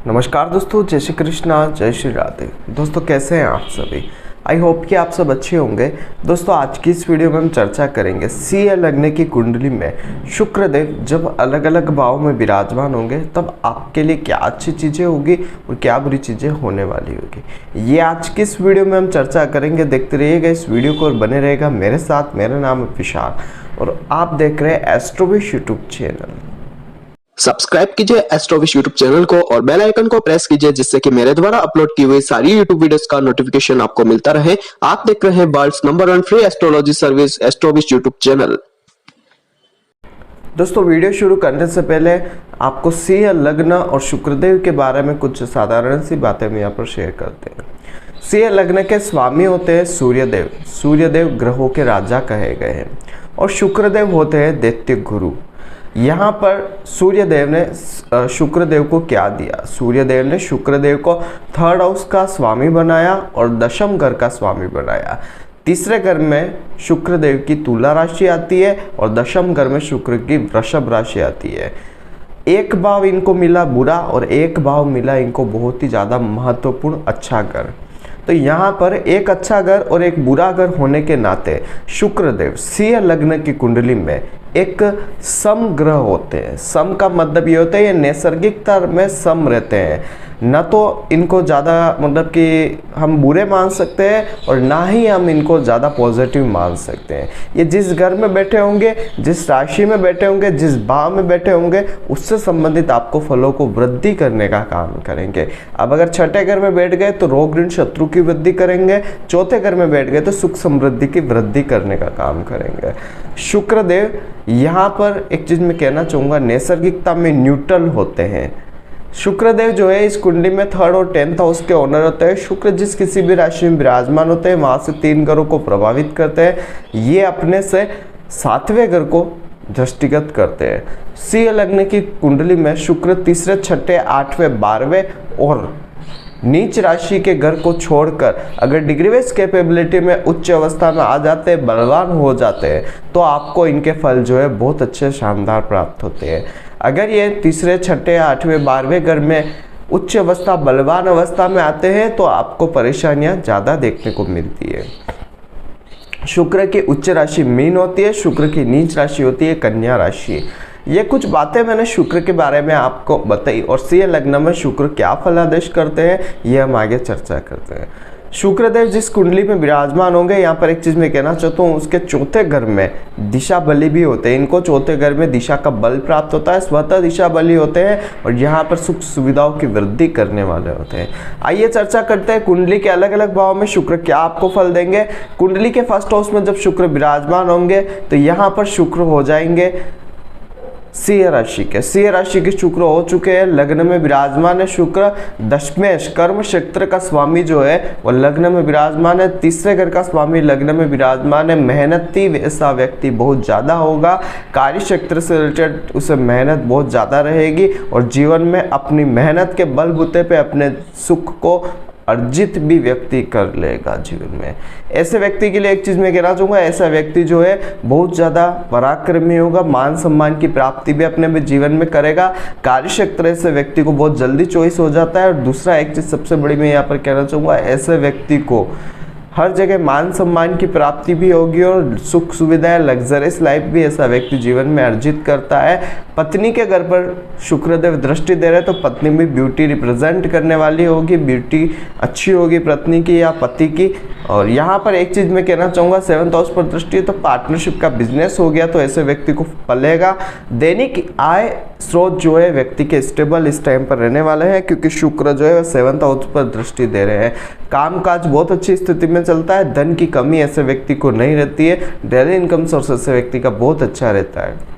नमस्कार दोस्तों, जय श्री कृष्णा, जय श्री राधे। दोस्तों कैसे हैं आप सभी? आई होप कि आप सब अच्छे होंगे। दोस्तों आज की इस वीडियो में हम चर्चा करेंगे सिंह लग्न की कुंडली में शुक्रदेव जब अलग अलग भाव में विराजमान होंगे तब आपके लिए क्या अच्छी चीज़ें होगी और क्या बुरी चीज़ें होने वाली होगी, ये आज की इस वीडियो में हम चर्चा करेंगे। देखते रहिएगा इस वीडियो को और बने रहेगा मेरे साथ। मेरा नाम है विशाल और आप देख रहे हैं एस्ट्रोविश यूट्यूब चैनल। सब्सक्राइब कीजिए एस्ट्रोविश यूट्यूब चैनल को और बेल आइकन को प्रेस कीजिए जिससे कि मेरे द्वारा अपलोड की हुई सारी यूट्यूब वीडियोस का नोटिफिकेशन आपको मिलता रहे। आप देख रहे हैं world's number 1 free astrology service Astrowish YouTube channel. दोस्तों वीडियो शुरू करने से पहले आपको सिंह लग्न और शुक्रदेव के बारे में कुछ साधारण सी बातें हम यहाँ पर शेयर करते हैं। सिंह लग्न के स्वामी होते हैं सूर्यदेव। सूर्यदेव ग्रहों के राजा कहे गए हैं और शुक्रदेव होते हैं दैत्य गुरु। यहाँ पर सूर्यदेव ने शुक्रदेव को क्या दिया? सूर्यदेव ने शुक्रदेव को 3rd हाउस का स्वामी बनाया और दशम घर का स्वामी बनाया। तीसरे घर में शुक्रदेव की तुला राशि आती है और दशम घर में शुक्र की वृषभ राशि आती है। एक भाव इनको मिला बुरा और एक भाव मिला इनको बहुत ही ज़्यादा महत्वपूर्ण अच्छा घर। तो यहाँ पर एक अच्छा घर और एक बुरा घर होने के नाते शुक्रदेव सिंह लग्न की कुंडली में एक सम ग्रह होते हैं। सम का मतलब ये होता है ये नैसर्गिकता में सम रहते हैं, ना तो इनको ज़्यादा मतलब कि हम बुरे मान सकते हैं और ना ही हम इनको ज़्यादा पॉजिटिव मान सकते हैं। ये जिस घर में बैठे होंगे, जिस राशि में बैठे होंगे, जिस भाव में बैठे होंगे उससे संबंधित आपको फलों को वृद्धि करने का काम करेंगे। अब अगर छठे घर में बैठ गए तो रोग ऋण शत्रु की वृद्धि करेंगे, चौथे घर में बैठ गए तो सुख समृद्धि की वृद्धि करने का काम करेंगे। शुक्रदेव यहाँ पर एक चीज़ मैं कहना चाहूँगा, नैसर्गिकता में न्यूट्रल होते हैं। शुक्रदेव जो है इस कुंडली में 3rd और 10th हाउस के ओनर होते हैं। शुक्र जिस किसी भी राशि में विराजमान होते हैं वहाँ से 3 घरों को प्रभावित करते हैं। ये अपने से 7वें घर को दृष्टिगत करते हैं। सिंह लग्न की कुंडली में शुक्र 3रे, 6ठे, 8वें, 12वें और नीच राशि के घर को छोड़कर अगर डिग्री वाइज कैपेबिलिटी में उच्च अवस्था में आ जाते हैं, बलवान हो जाते हैं, तो आपको इनके फल जो है बहुत अच्छे शानदार प्राप्त होते हैं। अगर ये 3रे, 6ठे, 8वें, 12वें घर में उच्च अवस्था बलवान अवस्था में आते हैं तो आपको परेशानियां ज़्यादा देखने को मिलती है। शुक्र की उच्च राशि मीन होती है, शुक्र की नीच राशि होती है कन्या राशि। ये कुछ बातें मैंने शुक्र के बारे में आपको बताई और सिंह लग्न में शुक्र क्या फलादेश करते हैं ये हम आगे चर्चा करते हैं। शुक्रदेव जिस कुंडली में विराजमान होंगे, यहाँ पर एक चीज़ मैं कहना चाहता हूँ, उसके चौथे घर में दिशा बली भी होते हैं। इनको चौथे घर में दिशा का बल प्राप्त होता है, स्वतः दिशा बली होते हैं और यहाँ पर सुख सुविधाओं की वृद्धि करने वाले होते हैं। आइए चर्चा करते हैं कुंडली के अलग अलग भाव में शुक्र क्या आपको फल देंगे। कुंडली के 1st हाउस में जब शुक्र विराजमान होंगे तो यहाँ पर शुक्र हो जाएंगे सिंह राशि के। सिंह राशि के शुक्र हो चुके हैं, लग्न में विराजमान है शुक्र। दशमेश कर्म क्षेत्र का स्वामी जो है वो लग्न में विराजमान है। 3रे घर का स्वामी लग्न में विराजमान है। मेहनती ऐसा व्यक्ति बहुत ज़्यादा होगा, कार्य क्षेत्र से रिलेटेड उसे मेहनत बहुत ज़्यादा रहेगी और जीवन में अपनी मेहनत के बलबूते पे अपने सुख को अर्जित भी व्यक्ति कर लेगा जीवन में। ऐसे व्यक्ति के लिए एक चीज़ मैं कहना चाहूँगा, ऐसा व्यक्ति जो है बहुत ज़्यादा पराक्रमी होगा, मान सम्मान की प्राप्ति भी अपने में जीवन में करेगा। कार्य क्षेत्र ऐसे व्यक्ति को बहुत जल्दी चॉइस हो जाता है। और दूसरा एक चीज़ सबसे बड़ी मैं यहाँ पर कहना चाहूँगा, ऐसे व्यक्ति को हर जगह मान सम्मान की प्राप्ति भी होगी और सुख सुविधाएं, लग्जरियस लाइफ भी ऐसा व्यक्ति जीवन में अर्जित करता है। पत्नी के घर पर शुक्रदेव दृष्टि दे रहे हैं तो पत्नी भी ब्यूटी रिप्रेजेंट करने वाली होगी, ब्यूटी अच्छी होगी पत्नी की या पति की। और यहाँ पर एक चीज़ मैं कहना चाहूँगा, 7th हाउस पर दृष्टि है तो पार्टनरशिप का बिजनेस हो गया तो ऐसे व्यक्ति को पलेगा। दैनिक आय स्रोत जो है व्यक्ति के स्टेबल इस टाइम पर रहने वाले हैं क्योंकि शुक्र जो है 7th हाउस पर दृष्टि दे रहे हैं। कामकाज बहुत अच्छी स्थिति में चलता है, धन की कमी ऐसे व्यक्ति को नहीं रहती है। डेली इनकम सोर्स ऐसे व्यक्ति का बहुत अच्छा रहता है।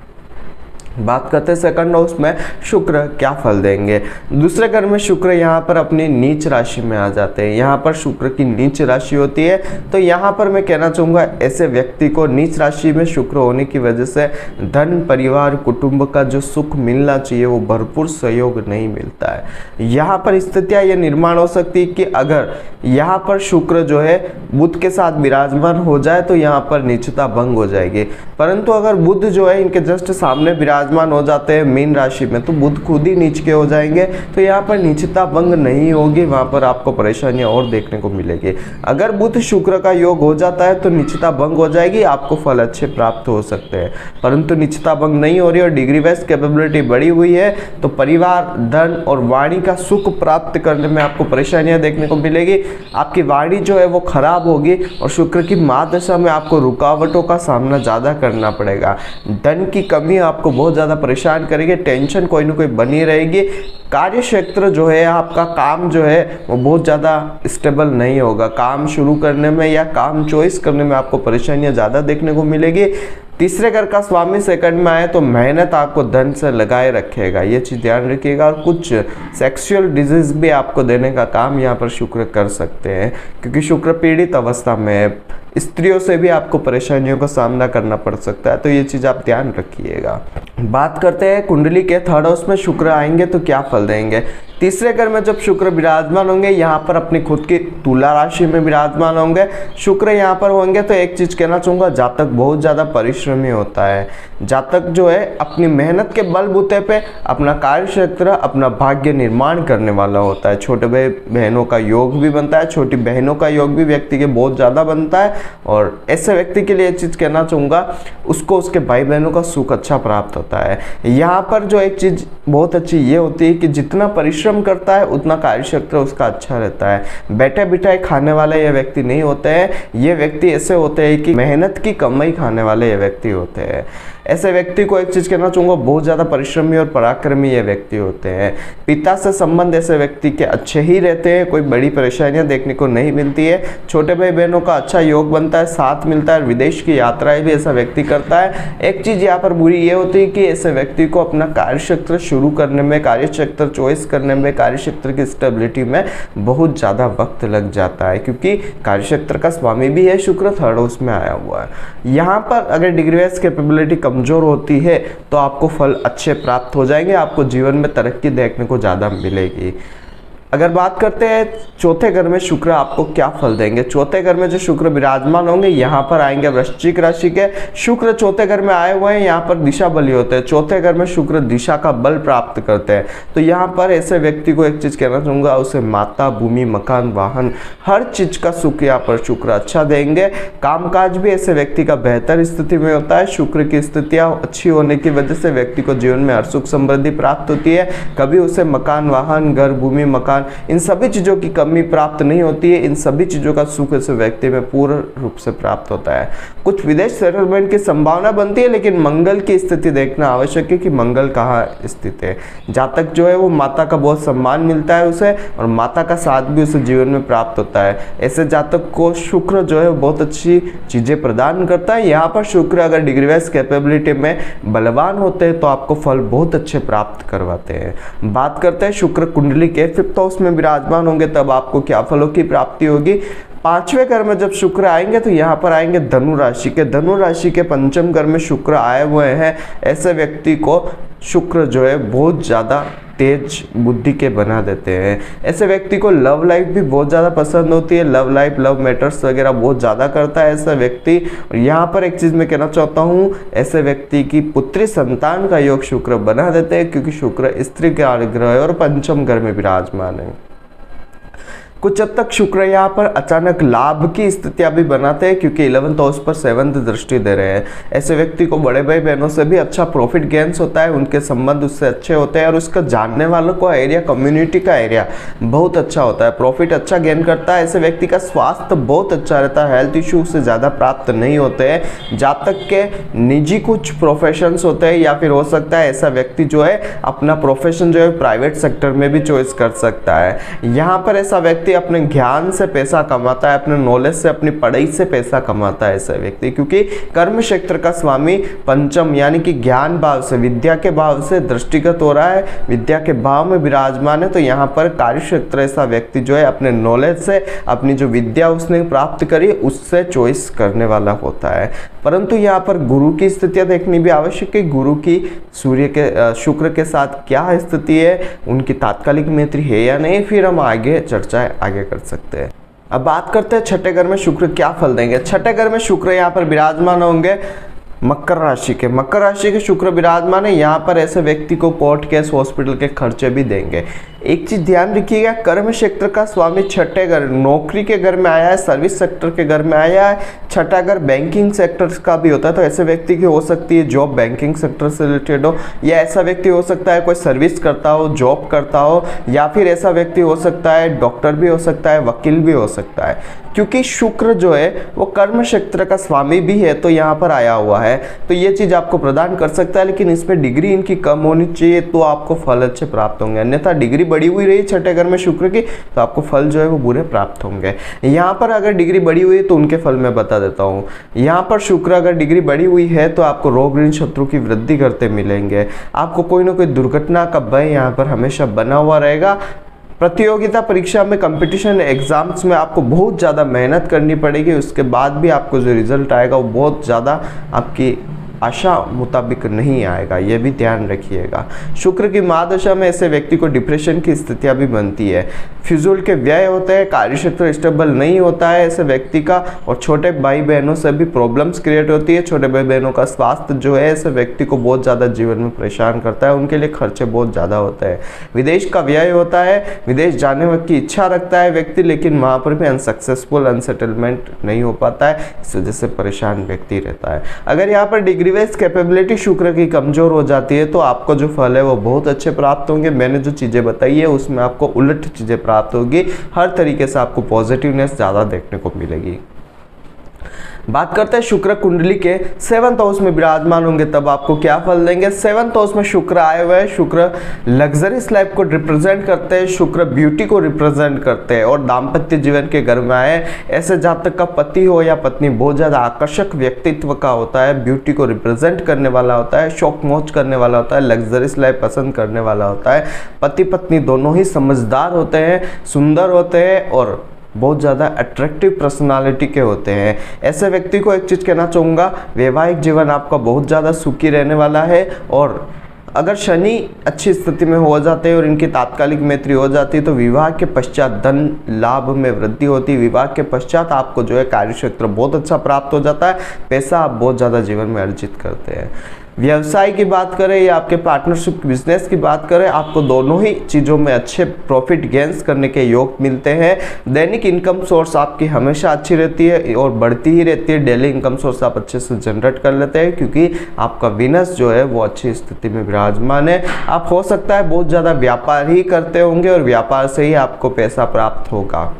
बात करते हैं 2nd हाउस में शुक्र क्या फल देंगे। दूसरे घर में शुक्र यहाँ पर अपनी नीच राशि में आ जाते हैं। यहाँ पर शुक्र की नीच राशि होती है तो यहाँ पर मैं कहना चाहूँगा ऐसे व्यक्ति को नीच राशि में शुक्र होने की वजह से धन, परिवार, कुटुंब का जो सुख मिलना चाहिए वो भरपूर सहयोग नहीं मिलता है। यहाँ पर स्थितियाँ ये निर्माण हो सकती है कि अगर यहाँ पर शुक्र जो है बुध के साथ विराजमान हो जाए तो यहाँ पर नीचता भंग हो जाएगी। परंतु अगर बुध जो है इनके जस्ट सामने विराज विराजमान हो जाते हैं मीन राशि में तो बुध खुद ही नीच के हो जाएंगे, तो यहाँ पर नीचता भंग नहीं होगी, वहाँ पर आपको परेशानियां और देखने को मिलेगी। अगर बुध शुक्र का योग हो जाता है तो नीचता भंग हो जाएगी, आपको फल अच्छे प्राप्त हो सकते हैं। परंतु नीचता भंग नहीं हो रही और डिग्री वाइज कैपेबिलिटी बढ़ी हुई है तो परिवार, धन और वाणी का सुख प्राप्त करने में आपको परेशानियां देखने को मिलेगी। आपकी वाणी जो है वो खराब होगी और शुक्र की महादशा में आपको रुकावटों का सामना ज़्यादा करना पड़ेगा। धन की कमी आपको बहुत ज़्यादा परेशान करेगी, टेंशन कोई ना कोई बनी रहेगी। कार्य क्षेत्र जो है, आपका काम जो है वो बहुत ज़्यादा स्टेबल नहीं होगा। काम शुरू करने में या काम चॉइस करने में आपको परेशानियां ज़्यादा देखने को मिलेगी। तीसरे घर का स्वामी सेकंड में आए तो मेहनत आपको धन से लगाए रखेगा, ये चीज़ ध्यान रखिएगा। और कुछ सेक्सुअल डिजीज भी आपको देने का काम यहाँ पर शुक्र कर सकते हैं, क्योंकि शुक्र पीड़ित अवस्था में है। स्त्रियों से भी आपको परेशानियों का सामना करना पड़ सकता है, तो ये चीज़ आप ध्यान रखिएगा। बात करते हैं कुंडली के थर्ड हाउस में शुक्र आएंगे तो क्या फल देंगे। तीसरे घर में जब शुक्र विराजमान होंगे, यहाँ पर अपनी खुद की तुला राशि में विराजमान होंगे, शुक्र यहाँ पर होंगे तो एक चीज कहना चाहूंगा, जातक बहुत ज्यादा परिश्रमी होता है। जातक जो है अपनी मेहनत के बलबूते पे अपना कार्य क्षेत्र, अपना भाग्य निर्माण करने वाला होता है। छोटे भाई बहनों का योग भी बनता है, छोटी बहनों का योग भी व्यक्ति के बहुत ज्यादा बनता है, और ऐसे व्यक्ति के लिए एक चीज कहना चाहूंगा, उसको उसके भाई बहनों का सुख अच्छा प्राप्त होता है। यहाँ पर जो एक चीज बहुत अच्छी ये होती है कि जितना परिश्रम करता है उतना कार्य क्षेत्र उसका अच्छा रहता है। बैठे बिठाए खाने वाले ये व्यक्ति नहीं होते हैं, ये व्यक्ति ऐसे होते हैं कि मेहनत की कमाई खाने वाले ये व्यक्ति होते हैं। ऐसे व्यक्ति को एक चीज कहना चाहूंगा, बहुत ज्यादा परिश्रमी और पराक्रमी ये व्यक्ति होते हैं। पिता से संबंध ऐसे व्यक्ति के अच्छे ही रहते हैं, कोई बड़ी परेशानियां देखने को नहीं मिलती है। छोटे भाई बहनों का अच्छा योग बनता है, साथ मिलता है, विदेश की यात्राएं भी ऐसा व्यक्ति करता है। एक चीज यहाँ पर बुरी ये होती है कि ऐसे व्यक्ति को अपना कार्य क्षेत्र शुरू करने में, कार्य क्षेत्र चॉइस करने में, कार्य क्षेत्र की स्टेबिलिटी में बहुत ज्यादा वक्त लग जाता है, क्योंकि कार्य क्षेत्र का स्वामी भी है शुक्र, थर्ड हाउस में आया हुआ है। यहाँ पर अगर डिग्री वाइज कैपेबिलिटी कमजोर होती है तो आपको फल अच्छे प्राप्त हो जाएंगे, आपको जीवन में तरक्की देखने को ज़्यादा मिलेगी। अगर बात करते हैं चौथे घर में शुक्र आपको क्या फल देंगे। चौथे घर में जो शुक्र विराजमान होंगे, यहाँ पर आएंगे वृश्चिक राशि के। शुक्र चौथे घर में आए हुए हैं, यहाँ पर दिशा बली होते हैं। चौथे घर में शुक्र दिशा का बल प्राप्त करते हैं, तो यहाँ पर ऐसे व्यक्ति को एक चीज कहना चाहूंगा, उसे माता, भूमि, मकान, वाहन, हर चीज का सुख यहाँ पर शुक्र अच्छा देंगे। कामकाज भी ऐसे व्यक्ति का बेहतर स्थिति में होता है। शुक्र की स्थितियां अच्छी होने की वजह से व्यक्ति को जीवन में हर सुख समृद्धि प्राप्त होती है। कभी उसे मकान, वाहन, घर, भूमि, मकान, इन सभी चीजों की कमी प्राप्त नहीं होती है। इन सभी चीजों का सुख इस व्यक्ति में पूर्ण रूप से प्राप्त होता है। कुछ विदेश सेटलमेंट की संभावना बनती है, लेकिन मंगल की स्थिति देखना आवश्यक है कि मंगल कहाँ स्थित है। जातक जो है वो माता का बहुत सम्मान मिलता है उसे, और माता का साथ भी उसे जीवन में प्राप्त होता है। ऐसे जातक को शुक्र जो है बहुत अच्छी चीजें प्रदान करता है। यहाँ पर शुक्र अगर डिग्री वाइज कैपेबिलिटी में बलवान होते हैं तो आपको फल बहुत अच्छे प्राप्त करवाते हैं। बात करते हैं शुक्र कुंडली के फिफ्थ हाउस में विराजमान होंगे तब आपको क्या फलों की प्राप्ति होगी। पांचवें घर में जब शुक्र आएंगे तो यहाँ पर आएंगे धनु राशि के। धनु राशि के पंचम घर में शुक्र आए हुए हैं। ऐसे व्यक्ति को शुक्र जो है बहुत ज्यादा तेज बुद्धि के बना देते हैं। ऐसे व्यक्ति को लव लाइफ भी बहुत ज़्यादा पसंद होती है। लव लाइफ, लव मैटर्स वगैरह बहुत ज़्यादा करता है ऐसा व्यक्ति। और यहाँ पर एक चीज़ मैं कहना चाहता हूँ, ऐसे व्यक्ति की पुत्री संतान का योग शुक्र बना देते हैं, क्योंकि शुक्र स्त्री का ग्रह है और पंचम घर में विराजमान है। कुछ हद तक शुक्र यहाँ पर अचानक लाभ की स्थितियां भी बनाते हैं, क्योंकि 11th हाउस पर 7th दृष्टि दे रहे हैं। ऐसे व्यक्ति को बड़े भाई बहनों से भी अच्छा प्रॉफिट गेन्स होता है, उनके संबंध उससे अच्छे होते हैं, और उसका जानने वालों को एरिया, कम्युनिटी का एरिया बहुत अच्छा होता है, प्रॉफिट अच्छा गेन करता है। ऐसे व्यक्ति का स्वास्थ्य बहुत अच्छा रहता है, हेल्थ इशू से ज़्यादा प्राप्त नहीं होते हैं। जातक के निजी कुछ प्रोफेशंस होते हैं, या फिर हो सकता है ऐसा व्यक्ति जो है अपना प्रोफेशन जो है प्राइवेट सेक्टर में भी चॉइस कर सकता है। यहाँ पर ऐसा व्यक्ति अपने ज्ञान से पैसा कमाता है, अपने नॉलेज से, अपनी पढ़ाई से पैसा कमाता है ऐसा व्यक्ति, क्योंकि कर्म क्षेत्र का स्वामी पंचम यानी कि ज्ञान भाव से, विद्या के भाव से दृष्टिगत हो रहा है, विद्या के भाव में विराजमान है। तो यहाँ पर कार्य क्षेत्र ऐसा व्यक्ति जो है अपने नॉलेज से, अपनी जो विद्या उसने प्राप्त करी उससे चॉइस करने वाला होता है। परंतु यहाँ पर गुरु की स्थितियां देखनी भी आवश्यक है। गुरु की सूर्य के, शुक्र के साथ क्या स्थिति है, उनकी तात्कालिक मैत्री है या नहीं, फिर हम आगे चर्चा आगे कर सकते हैं। अब बात करते हैं छठे घर में शुक्र क्या फल देंगे। छठे घर में शुक्र यहाँ पर विराजमान होंगे मकर राशि के शुक्र विराजमान है। यहाँ पर ऐसे व्यक्ति को कोर्ट केस हॉस्पिटल के खर्चे भी देंगे। एक चीज ध्यान रखिएगा, कर्म क्षेत्र का स्वामी छठे घर, नौकरी के घर में आया है, सर्विस सेक्टर के घर में आया है। छठा घर बैंकिंग सेक्टर का भी होता है, तो ऐसे व्यक्ति की हो सकती है जॉब बैंकिंग सेक्टर से रिलेटेड हो, या ऐसा व्यक्ति हो सकता है कोई सर्विस करता हो, जॉब करता हो, या फिर ऐसा व्यक्ति हो सकता है डॉक्टर भी हो सकता है, वकील भी हो सकता है, क्योंकि शुक्र जो है वो कर्म क्षेत्र का स्वामी भी है, तो यहाँ पर आया हुआ है, तो ये चीज आपको प्रदान कर सकता है। लेकिन इसमें डिग्री इनकी कम होनी चाहिए, तो आपको फल अच्छे प्राप्त होंगे। अन्यथा डिग्री बढ़ी हुई रही छठे घर में शुक्र की, तो आपको फल जो है वो बुरे प्राप्त होंगे। यहाँ पर अगर डिग्री बढ़ी हुई है तो उनके फल मैं बता देता हूँ। यहाँ पर शुक्र अगर डिग्री बढ़ी हुई है तो आपको रोग ऋण शत्रु की वृद्धि करते मिलेंगे। आपको कोई ना कोई दुर्घटना का भय यहाँ पर हमेशा बना हुआ रहेगा। प्रतियोगिता परीक्षा में, कंपटीशन एग्जाम्स में आपको बहुत ज़्यादा मेहनत करनी पड़ेगी, उसके बाद भी आपको जो रिजल्ट आएगा वो बहुत ज़्यादा आपकी आशा मुताबिक नहीं आएगा, ये भी ध्यान रखिएगा। शुक्र की महादशा में ऐसे व्यक्ति को डिप्रेशन की स्थितियां भी बनती है, फिजूल के व्यय होते हैं, कार्यक्षेत्र स्टेबल नहीं होता है ऐसे व्यक्ति का, और छोटे भाई बहनों से भी प्रॉब्लम्स क्रिएट होती है। छोटे भाई बहनों का स्वास्थ्य जो है ऐसे व्यक्ति को बहुत ज़्यादा जीवन में परेशान करता है, उनके लिए खर्चे बहुत ज़्यादा होते हैं। विदेश का व्यय होता है, विदेश जाने की इच्छा रखता है व्यक्ति, लेकिन वहाँ पर भी अनसक्सेसफुल, अनसेटलमेंट नहीं हो पाता है, इस वजह से परेशान व्यक्ति रहता है। अगर यहाँ पर डिग्री वाइज कैपेबिलिटी शुक्र की कमजोर हो जाती है तो आपको जो फल है वो बहुत अच्छे प्राप्त होंगे। मैंने जो चीजें बताई है उसमें आपको उलट चीजें प्राप्त होगी, हर तरीके से आपको पॉजिटिवनेस ज्यादा देखने को मिलेगी। बात करते हैं शुक्र कुंडली के 7th हाउस में विराजमान होंगे तब आपको क्या फल देंगे। 7th हाउस में शुक्र आए हुए हैं। शुक्र लग्जरीज लाइफ को रिप्रेजेंट करते हैं, शुक्र ब्यूटी को रिप्रेजेंट करते हैं, और दाम्पत्य जीवन के घर में आए ऐसे जातक का पति हो या पत्नी बहुत ज्यादा आकर्षक व्यक्तित्व का होता है, ब्यूटी को रिप्रेजेंट करने वाला होता है, शौक मौज करने वाला होता है, लग्जरीज लाइफ पसंद करने वाला होता है। पति पत्नी दोनों ही समझदार होते हैं, सुंदर होते हैं और बहुत ज़्यादा अट्रैक्टिव पर्सनालिटी के होते हैं। ऐसे व्यक्ति को एक चीज़ कहना चाहूँगा, वैवाहिक जीवन आपका बहुत ज़्यादा सुखी रहने वाला है, और अगर शनि अच्छी स्थिति में हो जाते हैं और इनकी तात्कालिक मैत्री हो जाती है तो विवाह के पश्चात धन लाभ में वृद्धि होती है। विवाह के पश्चात आपको जो है कार्यक्षेत्र बहुत अच्छा प्राप्त हो जाता है, पैसा आप बहुत ज़्यादा जीवन में अर्जित करते हैं। व्यवसाय की बात करें या आपके पार्टनरशिप बिजनेस की बात करें, आपको दोनों ही चीज़ों में अच्छे प्रॉफिट गेन्स करने के योग मिलते हैं। दैनिक इनकम सोर्स आपकी हमेशा अच्छी रहती है और बढ़ती ही रहती है। डेली इनकम सोर्स आप अच्छे से जनरेट कर लेते हैं क्योंकि आपका विनस जो है वो अच्छी स्थिति में विराजमान है। आप हो सकता है बहुत ज़्यादा व्यापार ही करते होंगे और व्यापार से ही आपको पैसा प्राप्त होगा।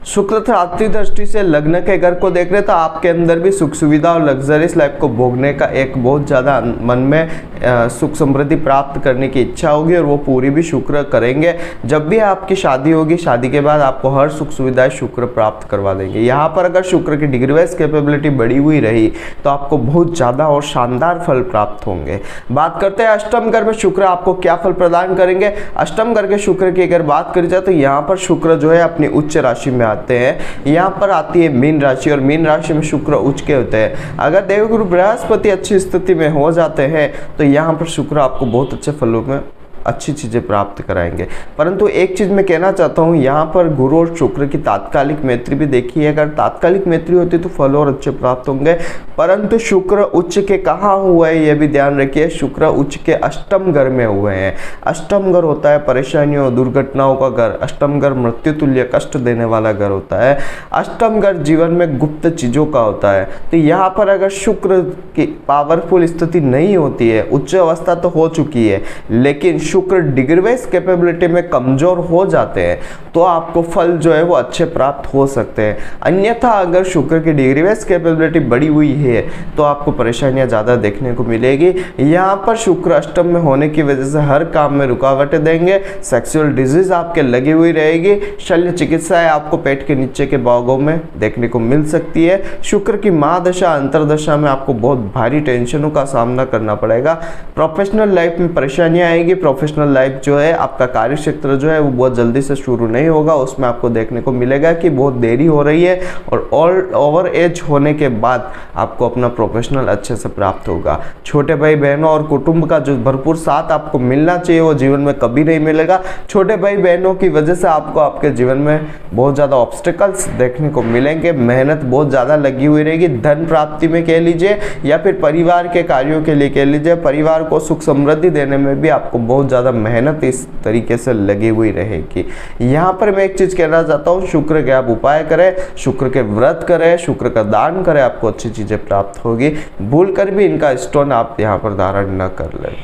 शुक्र आर्थिक दृष्टि से लग्न के घर को देख रहे तो आपके अंदर भी सुख सुविधा और लग्जरीज लाइफ को भोगने का एक बहुत ज़्यादा मन में सुख समृद्धि प्राप्त करने की इच्छा होगी और वो पूरी भी शुक्र करेंगे। जब भी आपकी शादी होगी, शादी के बाद आपको हर सुख सुविधाएं शुक्र प्राप्त करवा देंगे। यहाँ पर अगर शुक्र की डिग्री वाइज कैपेबिलिटी बढ़ी हुई रही तो आपको बहुत ज़्यादा और शानदार फल प्राप्त होंगे। बात करते हैं अष्टम घर में शुक्र आपको क्या फल प्रदान करेंगे। अष्टम घर के शुक्र की अगर बात करी जाए तो यहाँ पर शुक्र जो है अपनी उच्च राशि में आते हैं। यहाँ पर आती है मीन राशि और मीन राशि में शुक्र उच्च के होते हैं। अगर देवगुरु बृहस्पति अच्छी स्थिति में हो जाते हैं तो यहाँ पर शुक्र आपको बहुत अच्छे फलों में अच्छी चीज़ें प्राप्त कराएंगे। परंतु एक चीज़ मैं कहना चाहता हूँ, यहाँ पर गुरु और शुक्र की तात्कालिक मैत्री भी देखिए। अगर तात्कालिक मैत्री होती तो फल और अच्छे प्राप्त होंगे, परंतु शुक्र उच्च के कहाँ हुए है ये भी ध्यान रखिए। शुक्र उच्च के अष्टम घर में हुए हैं। अष्टम घर होता है परेशानियों दुर्घटनाओं का घर। अष्टम घर मृत्यु तुल्य कष्ट देने वाला घर होता है। अष्टम घर जीवन में गुप्त चीज़ों का होता है। तो यहाँ पर अगर शुक्र की पावरफुल स्थिति नहीं होती है, उच्च अवस्था तो हो चुकी है, लेकिन शुक्र डिग्री वाइज कैपेबिलिटी में कमजोर हो जाते हैं तो आपको फल जो है वो अच्छे प्राप्त हो सकते हैं। अन्यथा अगर शुक्र की डिग्री वाइज कैपेबिलिटी बढ़ी हुई है तो आपको परेशानियां ज़्यादा देखने को मिलेगी। यहाँ पर शुक्र अष्टम में होने की वजह से हर काम में रुकावटें देंगे। सेक्सुअल डिजीज आपके लगी हुई रहेगी। शल्य चिकित्साएं आपको पेट के नीचे के भागों में देखने को मिल सकती है। शुक्र की महादशा अंतरदशा में आपको बहुत भारी टेंशनों का सामना करना पड़ेगा। प्रोफेशनल लाइफ में परेशानियां आएगी। प्रोफेशनल लाइफ जो है, आपका कार्य क्षेत्र जो है वो बहुत जल्दी से शुरू नहीं होगा। उसमें आपको देखने को मिलेगा कि बहुत देरी हो रही है और ऑल ओवर एज होने के बाद आपको अपना प्रोफेशनल अच्छे से प्राप्त होगा। छोटे भाई बहनों और कुटुंब का जो भरपूर साथ आपको मिलना चाहिए वो जीवन में कभी नहीं मिलेगा। छोटे भाई बहनों की वजह से आपको आपके जीवन में बहुत ज़्यादा ऑब्स्टिकल्स देखने को मिलेंगे। मेहनत बहुत ज़्यादा लगी हुई रहेगी, धन प्राप्ति में कह लीजिए या फिर परिवार के कार्यों के लिए कह लीजिए, परिवार को सुख समृद्धि देने में भी आपको बहुत ज़्यादा मेहनत इस तरीके से लगी हुई रहेगी। यहाँ पर मैं एक चीज़ कहना चाहता हूँ, शुक्र के आप उपाय करें, शुक्र के व्रत करें, शुक्र का दान करें, आपको अच्छी चीज़ें प्राप्त होगी। भूल कर भी इनका स्टोन आप यहाँ पर धारण न कर लें।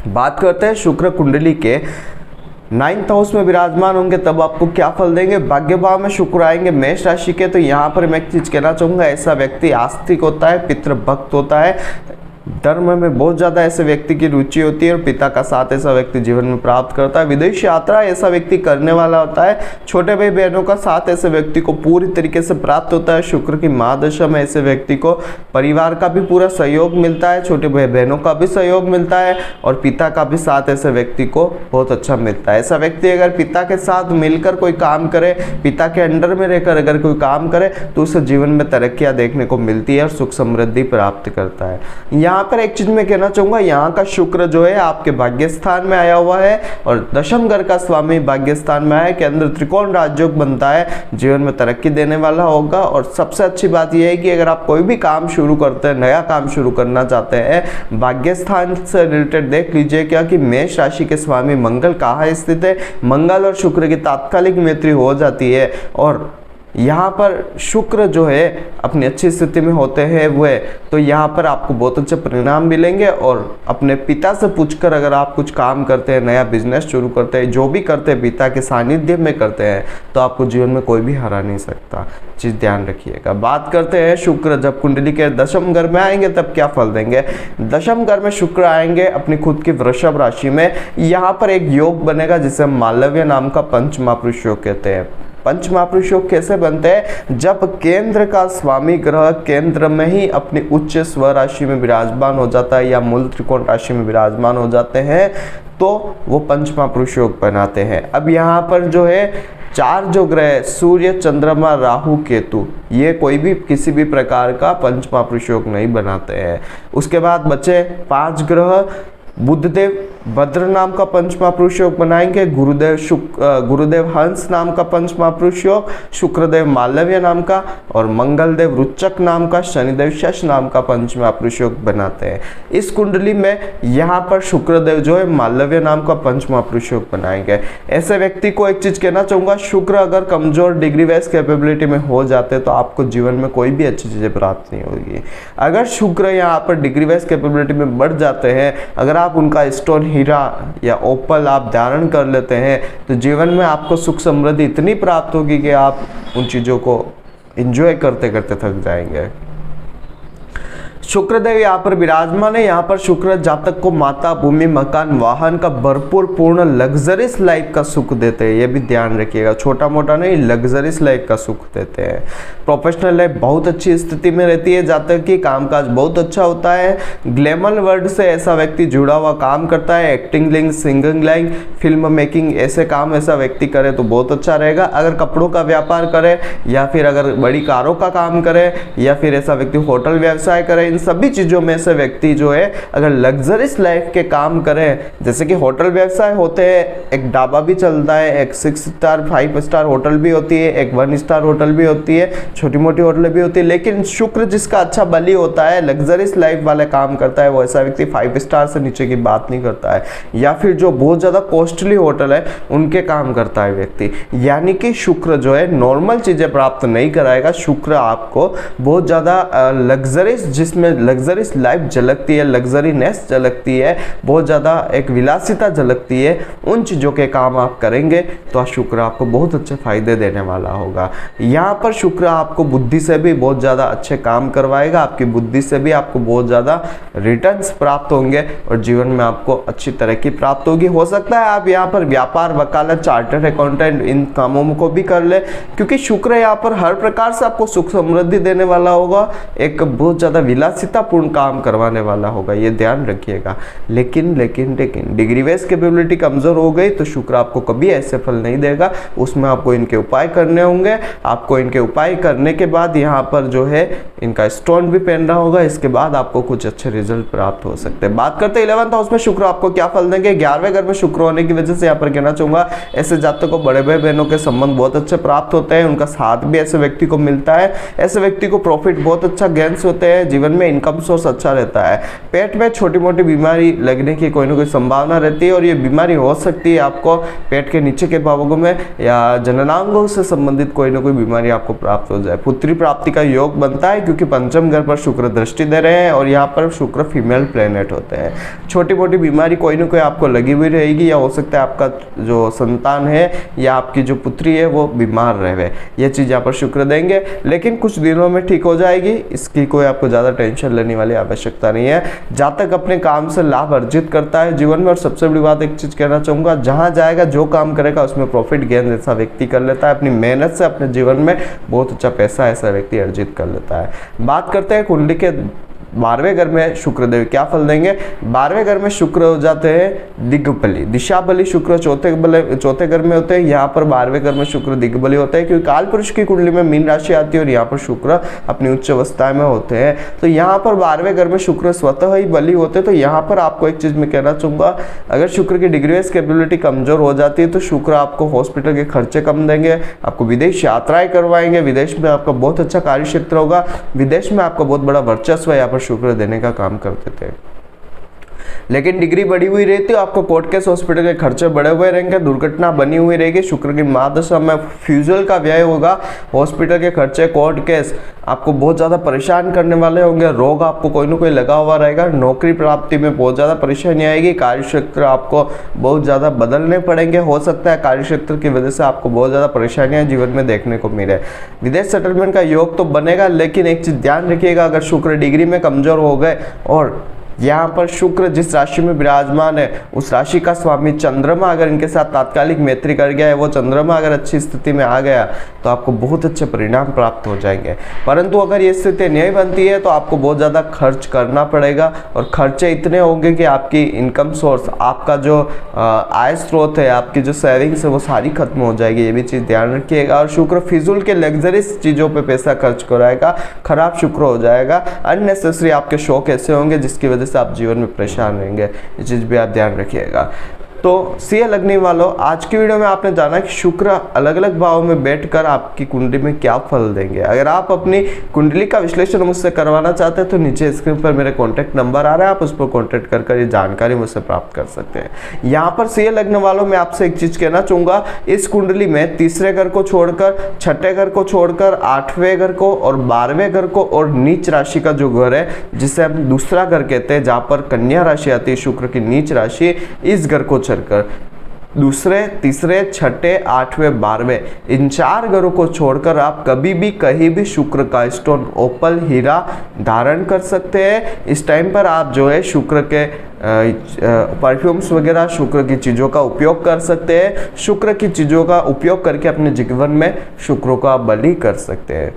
बात करते हैं शुक्र कुंडली के 9th हाउस में विराजमान होंगे तब आपको क्या फल देंगे। भाग्य भाव में शुक्र आएंगे मेष राशि के, तो यहाँ पर मैं एक चीज कहना चाहूंगा, ऐसा व्यक्ति आस्तिक होता है, पितृभक्त होता है, धर्म में बहुत ज़्यादा ऐसे व्यक्ति की रुचि होती है और पिता का साथ ऐसा व्यक्ति जीवन में प्राप्त करता है। विदेश यात्रा ऐसा व्यक्ति करने वाला होता है। छोटे भाई बहनों का साथ ऐसे व्यक्ति को पूरी तरीके से प्राप्त होता है। शुक्र की महादशा में ऐसे व्यक्ति को परिवार का भी पूरा सहयोग मिलता है, छोटे भाई बहनों का भी सहयोग मिलता है और पिता का भी साथ ऐसे व्यक्ति को बहुत अच्छा मिलता है। ऐसा व्यक्ति अगर पिता के साथ मिलकर कोई काम करे, पिता के अंडर में रहकर अगर कोई काम करे तो उसे जीवन में तरक्कियां देखने को मिलती है और सुख समृद्धि प्राप्त करता है। यहाँ पर एक चीज मैं कहना चाहूंगा, यहाँ का शुक्र जो है आपके भाग्य स्थान में आया हुआ है और दशम घर का स्वामी भाग्य स्थान में आया, केंद्र त्रिकोण राजयोग बनता है, जीवन में तरक्की देने वाला होगा। और सबसे अच्छी बात यह है कि अगर आप कोई भी काम शुरू करते हैं, नया काम शुरू करना चाहते हैं, भाग्य स्थान से रिलेटेड देख लीजिए क्या कि मेष राशि के स्वामी मंगल कहाँ स्थित है। मंगल और शुक्र की तात्कालिक मैत्री हो जाती है और यहाँ पर शुक्र जो है अपनी अच्छी स्थिति में होते हैं वह, तो यहाँ पर आपको बहुत अच्छे परिणाम मिलेंगे। और अपने पिता से पूछकर अगर आप कुछ काम करते हैं, नया बिजनेस शुरू करते हैं, जो भी करते हैं पिता के सानिध्य में करते हैं, तो आपको जीवन में कोई भी हरा नहीं सकता, चीज़ ध्यान रखिएगा। बात करते हैं शुक्र जब कुंडली के दशम घर में आएंगे तब क्या फल देंगे। दशम घर में शुक्र आएंगे अपनी खुद की वृषभ राशि में, यहाँ पर एक योग बनेगा जिसे हम मालव्य नाम का पंच महापुरुष योग कहते हैं। पंच महापुरुष योग कैसे बनते हैं, जब केंद्र का स्वामी ग्रह केंद्र में ही अपनी उच्च स्व राशि में विराजमान हो जाता है या मूल त्रिकोण राशि में विराजमान हो जाते हैं तो वो पंच महापुरुष योग बनाते हैं। अब यहाँ पर जो है 4 जो ग्रह सूर्य, चंद्रमा, राहु, केतु, ये कोई भी किसी भी प्रकार का पंच महापुरुष योग नहीं बनाते हैं। उसके बाद बचे 5 ग्रह, बुधदेव भद्र नाम का पंच महापुरुष योग बनाएंगे, गुरुदेव हंस नाम का पंच महापुरुष योग, शुक्रदेव मालव्य नाम का और मंगलदेव रुचक नाम का, शनिदेव शश नाम का पंच महापुरुष योग बनाते हैं। इस कुंडली में यहाँ पर शुक्रदेव जो है मालव्य नाम का पंच महापुरुष योग बनाएंगे। ऐसे व्यक्ति को एक चीज कहना चाहूंगा, शुक्र अगर कमजोर डिग्री वाइज कैपेबिलिटी में हो जाते तो आपको जीवन में कोई भी अच्छी चीजें प्राप्त नहीं होगी। अगर शुक्र यहाँ पर डिग्री वाइज कैपेबिलिटी में बढ़ जाते हैं, अगर आप उनका स्टोन हीरा या ओपल आप धारण कर लेते हैं तो जीवन में आपको सुख समृद्धि इतनी प्राप्त होगी कि आप उन चीज़ों को एंजॉय करते करते थक जाएंगे। शुक्रदेव यहाँ पर विराजमान है। यहाँ पर शुक्र जातक को माता, भूमि, मकान, वाहन का भरपूर पूर्ण लग्जरियस लाइफ का सुख देते हैं, ये भी ध्यान रखिएगा, छोटा मोटा नहीं, लग्जरियस लाइफ का सुख देते हैं। प्रोफेशनल लाइफ बहुत अच्छी स्थिति में रहती है, जातक की कामकाज बहुत अच्छा होता है। ग्लैमर वर्ल्ड से ऐसा व्यक्ति जुड़ा हुआ काम करता है, acting line, singing line, film making, ऐसे काम ऐसा व्यक्ति करे तो बहुत अच्छा रहेगा। अगर कपड़ों का व्यापार करे या फिर अगर बड़ी कारों का काम करे या फिर ऐसा व्यक्ति होटल व्यवसाय करे, सभी चीजों में से व्यक्ति जो है अगर लग्जरियस लाइफ के काम करें, जैसे कि होटल व्यवसाय होते हैं, एक ढाबा भी चलता है, एक 6 स्टार 5 स्टार होटल भी होती है, एक 1 स्टार होटल भी होती है, छोटी मोटी होटल भी होती है, लेकिन शुक्र जिसका अच्छा बली होता है, लग्जरियस लाइफ वाले काम करता है, वो ऐसा व्यक्ति 5 स्टार से नीचे की बात नहीं करता है, या फिर जो बहुत ज्यादा कॉस्टली होटल है उनके काम करता है व्यक्ति। यानी कि शुक्र जो है नॉर्मल चीजें प्राप्त नहीं कराएगा, शुक्र आपको बहुत ज्यादा लग्जरियस, जिसमें लग्जरियस लाइफ झलकती है, लग्जरीनेस झलकती है, बहुत ज़्यादा एक विलासिता झलकती है, उन चीज़ों के काम आप करेंगे तो शुक्र आपको बहुत अच्छे फायदे देने वाला होगा। यहाँ पर शुक्र आपको बुद्धि से भी बहुत ज़्यादा अच्छे काम करवाएगा, आपकी बुद्धि से भी आपको बहुत ज़्यादा रिटर्न्स प्राप्त होंगे और जीवन में आपको अच्छी तरक्की प्राप्त होगी। हो सकता है आप यहाँ पर व्यापार, वकालत, चार्टर्ड अकाउंटेंट इन कामों को भी कर ले, क्योंकि शुक्र यहाँ पर हर प्रकार से आपको सुख समृद्धि देने वाला होगा, एक बहुत ज़्यादा विलास उदासीनतापूर्ण काम करवाने वाला होगा, ये ध्यान रखिएगा। लेकिन डिग्री बेस कैपेबिलिटी कमजोर हो गई तो शुक्र आपको कभी ऐसे फल नहीं देगा। उसमें आपको इनके उपाय करने होंगे। आपको इनके उपाय करने के बाद यहाँ पर जो है इनका स्टोन भी पहनना होगा। इसके बाद आपको कुछ अच्छे रिजल्ट प्राप्त हो सकते हैं। बात करते हैं 11th हाउस में शुक्र आपको क्या फल देंगे। 11वें घर में शुक्र होने की वजह से यहाँ पर कहना चाहूंगा ऐसे जातकों को बड़े भाई बहनों के संबंध बहुत अच्छे प्राप्त होते हैं। उनका साथ भी ऐसे व्यक्ति को मिलता है। ऐसे व्यक्ति को प्रॉफिट बहुत अच्छा गेन्स होते हैं। जीवन में इनकम सोर्स अच्छा रहता है। पेट में छोटी मोटी बीमारी लगने की कोई ना कोई संभावना रहती है और ये बीमारी हो सकती है आपको पेट के नीचे के भागों में या जननांगों से संबंधित कोई ना कोई बीमारी आपको प्राप्त हो जाए। पुत्री प्राप्ति का योग बनता है क्योंकि पंचम घर पर शुक्र दृष्टि दे रहे हैं और यहाँ पर शुक्र फीमेल प्लेनेट होते हैं। छोटी मोटी बीमारी कोई ना कोई आपको लगी हुई रहेगी या हो सकता है आपका जो संतान है या आपकी जो पुत्री है वो बीमार रहे। ये चीज यहाँ पर शुक्र देंगे, लेकिन कुछ दिनों में ठीक हो जाएगी। इसकी कोई आपको ज्यादा टेंशन लेने वाली आवश्यकता नहीं है। जातक अपने काम से लाभ अर्जित करता है जीवन में। और सबसे बड़ी बात एक चीज कहना चाहूंगा, जहां जाएगा जो काम करेगा उसमें प्रॉफिट गेन ऐसा व्यक्ति कर लेता है। अपनी मेहनत से अपने जीवन में बहुत अच्छा पैसा ऐसा व्यक्ति अर्जित कर लेता है। बात करते हैं कुंडली के 12वें घर में शुक्रदेव क्या फल देंगे। 12वें घर में शुक्र हो जाते हैं दिग्बली, दिशाबली शुक्र चौथे घर में होते हैं। यहाँ पर 12वें घर में शुक्र दिग्बली होते हैं क्योंकि काल पुरुष की कुंडली में मीन राशि आती है और यहाँ पर शुक्र अपनी उच्च अवस्था में होते हैं। तो यहाँ पर 12वें घर में शुक्र स्वतः ही बली होते हैं। तो यहाँ पर आपको एक चीज मैं कहना चाहूंगा, अगर शुक्र की डिग्री बेस कैपेबिलिटी कमजोर हो जाती है तो शुक्र आपको हॉस्पिटल के खर्चे कम देंगे, आपको विदेश यात्राएं करवाएंगे, विदेश में आपका बहुत अच्छा कार्य क्षेत्र होगा, विदेश में आपका बहुत बड़ा वर्चस्व यहाँ पर शुक्र देने का काम करते थे। लेकिन डिग्री बढ़ी हुई रहती है, आपको कोर्ट केस हॉस्पिटल के खर्चे बढ़े हुए रहेंगे, दुर्घटना बनी हुई रहेगी। शुक्र की महादशा में फ्यूजल का व्यय होगा, हॉस्पिटल के खर्चे, कोर्ट केस आपको बहुत ज्यादा परेशान करने वाले होंगे। रोग आपको कोई ना कोई लगा हुआ रहेगा। नौकरी प्राप्ति में बहुत ज्यादा परेशानी आएगी। कार्य क्षेत्र आपको बहुत ज्यादा बदलने पड़ेंगे। हो सकता है कार्य क्षेत्र की वजह से आपको बहुत ज्यादा परेशानियां जीवन में देखने को मिले। विदेश सेटलमेंट का योग तो बनेगा, लेकिन एक चीज ध्यान रखिएगा, अगर शुक्र डिग्री में कमजोर हो गए और यहाँ पर शुक्र जिस राशि में विराजमान है उस राशि का स्वामी चंद्रमा अगर इनके साथ तात्कालिक मैत्री कर गया है, वो चंद्रमा अगर अच्छी स्थिति में आ गया तो आपको बहुत अच्छे परिणाम प्राप्त हो जाएंगे। परंतु अगर ये स्थिति नहीं बनती है तो आपको बहुत ज़्यादा खर्च करना पड़ेगा और खर्चे इतने होंगे कि आपकी इनकम सोर्स, आपका जो आय स्रोत है, आपकी जो सेविंग्स है वो सारी खत्म हो जाएगी। ये भी चीज़ ध्यान रखिएगा। और शुक्र फिजूल के लग्जरीज चीज़ों पर पैसा खर्च कराएगा, खराब शुक्र हो जाएगा। अननेसेसरी आपके शौक ऐसे होंगे जिसकी वजह से आप जीवन में परेशान रहेंगे। ये चीज भी आप ध्यान रखिएगा। तो सिंह लगने वालों, आज की वीडियो में आपने जाना कि शुक्र अलग अलग भाव में बैठकर आपकी कुंडली में क्या फल देंगे। अगर आप अपनी कुंडली का विश्लेषण मुझसे करवाना चाहते हैं तो नीचे स्क्रीन पर मेरे कॉन्टैक्ट नंबर आ रहा है, आप उस पर कॉन्टैक्ट कर ये जानकारी मुझसे प्राप्त कर सकते हैं। यहाँ पर सिंह लगने वालों में आपसे एक चीज कहना चाहूंगा, इस कुंडली में तीसरे घर को छोड़कर, छठे घर को छोड़कर, 8वें घर को और 12वें घर को और नीच राशि का जो घर है जिसे हम दूसरा घर कहते हैं, जहां पर कन्या राशि आती है, शुक्र की नीच राशि, इस घर को कर दूसरे, तीसरे, छठे, 8वें, 12वें इन 4 घरों को छोड़कर आप कभी भी कहीं भी शुक्र का स्टोन, ओपल, हीरा धारण कर सकते हैं। इस टाइम पर आप जो है शुक्र के परफ्यूम्स वगैरह, शुक्र की चीज़ों का उपयोग कर सकते हैं। शुक्र की चीज़ों का उपयोग करके अपने जीवन में शुक्र का बलि कर सकते हैं।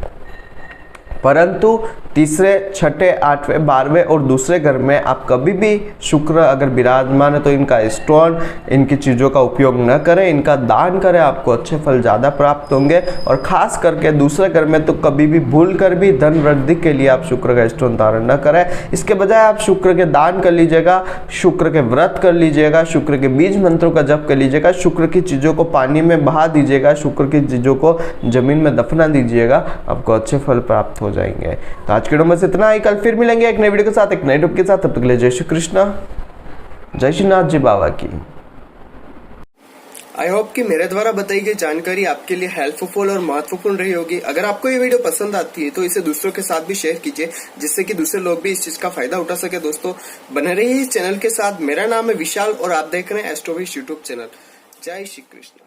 परंतु तीसरे, छठे, 8वें, 12वें और दूसरे घर में आप कभी भी शुक्र अगर विराजमान है तो इनका स्टोन, इनकी चीज़ों का उपयोग न करें, इनका दान करें, आपको अच्छे फल ज़्यादा प्राप्त होंगे। और खास करके दूसरे घर में तो कभी भी भूल कर भी धन वृद्धि के लिए आप शुक्र का स्टोन धारण न करें। इसके बजाय आप शुक्र के दान कर लीजिएगा, शुक्र के व्रत कर लीजिएगा, शुक्र के बीज मंत्रों का जप कर लीजिएगा, शुक्र की चीज़ों को पानी में बहा दीजिएगा, शुक्र की चीज़ों को जमीन में दफना दीजिएगा, आपको अच्छे फल प्राप्त हो जाएंगे। तो आज के वीडियो में से इतना ही। कल फिर मिलेंगे एक नई वीडियो के साथ, एक नए टॉपिक के साथ। तब तक के लिए जय श्री कृष्ण, जय श्रीनाथ जी बाबा की। आई होप कि मेरे द्वारा बताई गई जानकारी आपके लिए हेल्पफुल और महत्वपूर्ण रही होगी। अगर आपको ये वीडियो पसंद आती है तो इसे दूसरों के साथ भी शेयर कीजिए, जिससे कि दूसरे लोग भी इस चीज का फायदा उठा सके। दोस्तों बने रहिए इस चैनल के साथ। मेरा नाम है विशाल और आप देख रहे हैं एस्ट्रोविश यूट्यूब चैनल। जय श्री कृष्ण।